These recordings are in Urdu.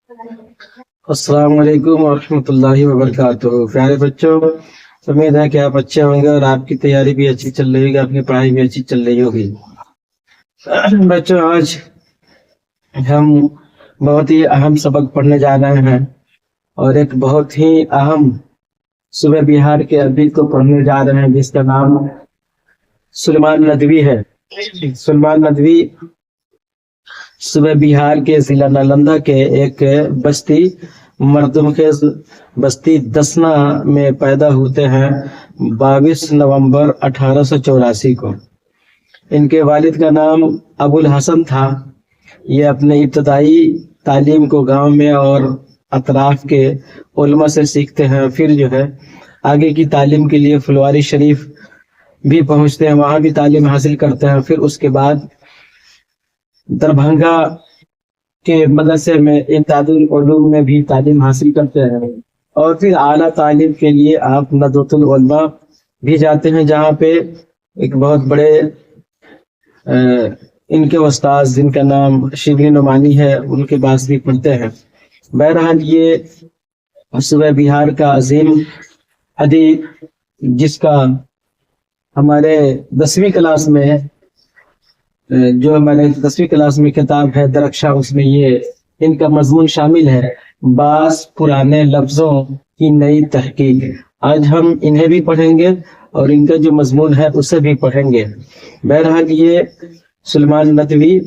السلام علیکم ورحمۃ اللہ وبرکاتہ۔ پیارے بچوں، امید ہے کہ آپ اچھے ہوں گے اور آپ کی تیاری بھی اچھی چل رہی ہوگی، آپ کی پڑھائی بھی اچھی چل رہی ہوگی۔ بچوں، آج ہم بہت ہی اہم سبق پڑھنے جا رہے ہیں اور ایک بہت ہی اہم صوبہ بہار کے ادیب کو پڑھنے جا رہے ہیں جس کا نام سلیمان ندوی ہے۔ سلیمان ندوی صوبہ بہار کے ضلع نالندہ کے ایک بستی مردم خیز بستی دسنا میں پیدا ہوتے ہیں 22 نومبر 1884 کو۔ ان کے والد کا نام ابو الحسن تھا۔ یہ اپنے ابتدائی تعلیم کو گاؤں میں اور اطراف کے علماء سے سیکھتے ہیں، پھر جو ہے آگے کی تعلیم کے لیے فلواری شریف بھی پہنچتے ہیں، وہاں بھی تعلیم حاصل کرتے ہیں، پھر اس کے بعد دربھنگا کے مدرسے میں امداد العلوم میں بھی تعلیم حاصل کرتے ہیں، اور پھر اعلیٰ تعلیم کے لیے آپ ندوۃ العلماء بھی جاتے ہیں، جہاں پہ ایک بہت بڑے ان کے استاد جن کا نام شبلی نعمانی ہے، ان کے پاس بھی پڑھتے ہیں۔ بہرحال یہ صوبہ بہار کا عظیم ادیب، جس کا ہمارے 10ویں کلاس میں جو ہمارے 10ویں کلاس میں کتاب ہے درخشاں، اس میں یہ ان کا مضمون شامل ہے، بعض پرانے لفظوں کی نئی تحقیق۔ آج ہم انہیں بھی پڑھیں گے اور ان کا جو مضمون ہے اسے بھی پڑھیں گے۔ بہرحال یہ سلیمان ندوی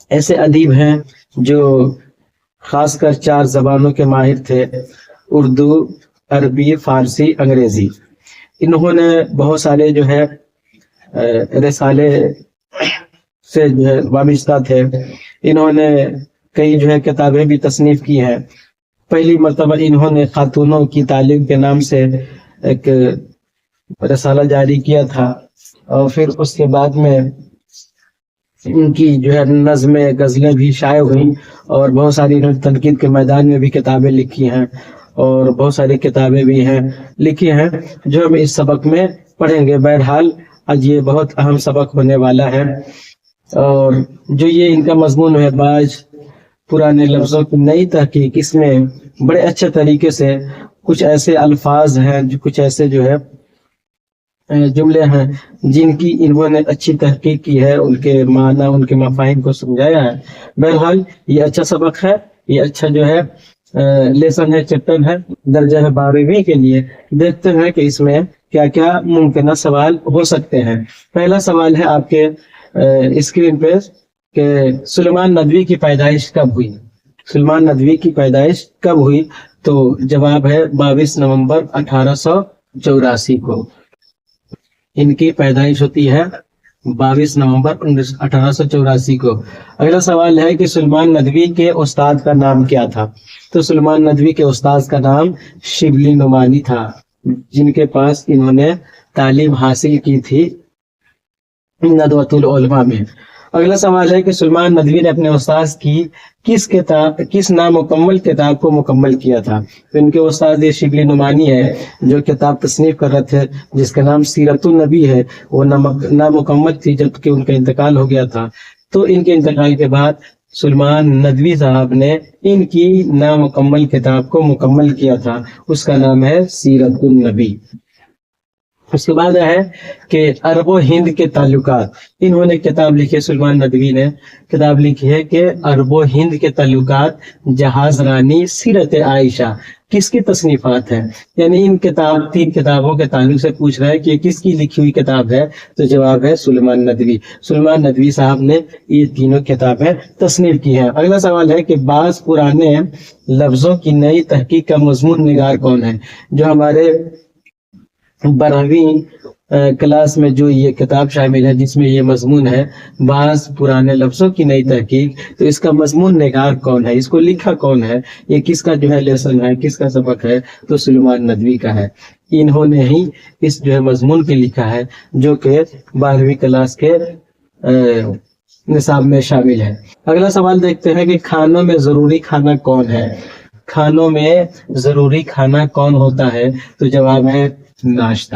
ایسے ادیب ہیں جو خاص کر 4 زبانوں کے ماہر تھے: اردو، عربی، فارسی، انگریزی۔ انہوں نے بہت سارے جو ہے رسالے سے جو ہے وابستہ تھے۔ انہوں نے کئی جو ہے کتابیں بھی تصنیف کی ہیں۔ پہلی مرتبہ انہوں نے خاتونوں کی تعلیم کے نام سے ایک رسالہ جاری کیا تھا، اور پھر اس کے بعد میں ان کی جو ہے نظمیں، غزلیں بھی شائع ہوئیں، اور بہت ساری انہوں نے تنقید کے میدان میں بھی کتابیں لکھی ہیں، اور بہت ساری کتابیں بھی ہیں لکھی ہیں جو ہم اس سبق میں پڑھیں گے۔ بہرحال آج یہ بہت اہم سبق ہونے والا ہے، اور جو یہ ان کا مضمون ہے بعض پرانے لفظوں کی نئی تحقیق، اس میں بڑے اچھے طریقے سے کچھ ایسے الفاظ ہیں، جو کچھ ایسے جو ہے جملے ہیں جن کی انہوں نے اچھی تحقیق کی ہے، ان کے معنی، ان کے مفاہیم کو سمجھایا ہے۔ بہرحال یہ اچھا سبق ہے، یہ اچھا جو ہے لیسن ہے، چیپٹر ہے درجہ 12ویں کے لیے۔ دیکھتے ہیں کہ اس میں کیا کیا ممکنہ سوال ہو سکتے ہیں۔ پہلا سوال ہے آپ کے اسکرین پہ کہ سلیمان ندوی کی پیدائش کب ہوئی؟ سلیمان ندوی کی پیدائش کب ہوئی؟ تو جواب ہے 22 نومبر 1884 کو ان کی پیدائش ہوتی ہے، 22 نومبر 1884 کو۔ اگلا سوال ہے کہ سلیمان ندوی کے استاد کا نام کیا تھا؟ تو سلیمان ندوی کے استاد کا نام شبلی نعمانی تھا، جن کے پاس انہوں نے تعلیم حاصل کی تھی ندوۃ العلماء میں۔ اگلا سوال ہے کہ سلیمان ندوی نے اپنے استاد کی کس نامکمل کتاب کو مکمل کیا تھا؟ تو ان کے استاد شبلی نعمانی ہے جو کتاب تصنیف کر رہے تھے، جس کا نام سیرت النبی ہے، وہ نامکمل تھی جبکہ ان کا انتقال ہو گیا تھا۔ تو ان کے انتقال کے بعد سلیمان ندوی صاحب نے ان کی نامکمل کتاب کو مکمل کیا تھا، اس کا نام ہے سیرت النبی۔ اس کے بعد ہے کہ عرب و ہند کے تعلقات، انہوں نے کتاب لکھی، سلیمان ندوی نے کتاب لکھی ہے کہ عرب و ہند کے تعلقات، جہاز رانی، سیرت عائشہ، کس کی تصنیفات ہیں؟ یعنی ان 3 کتابوں کے تعلق سے پوچھ رہا ہے کہ کس کی لکھی ہوئی کتاب ہے؟ تو جواب ہے سلیمان ندوی۔ سلیمان ندوی صاحب نے یہ تینوں کتابیں تصنیف کی ہیں۔ اگلا سوال ہے کہ بعض پرانے لفظوں کی نئی تحقیق کا مضمون نگار کون ہے؟ جو ہمارے 12ویں کلاس میں جو یہ کتاب شامل ہے جس میں یہ مضمون ہے بعض پرانے لفظوں کی نئی تحقیق، تو اس کا مضمون نگار کون ہے؟ اس کو لکھا کون ہے؟ یہ کس کا جو ہے لیسن ہے، کس کا سبق ہے؟ تو سلیمان ندوی کا ہے۔ انہوں نے ہی اس جو ہے مضمون پہ لکھا ہے جو کہ 12ویں کلاس کے نصاب میں شامل ہے۔ اگلا سوال دیکھتے ہیں کہ کھانوں میں ضروری کھانا کون ہے؟ کھانوں میں ضروری کھانا کون ہوتا ہے؟ تو جواب ہے ناشتہ۔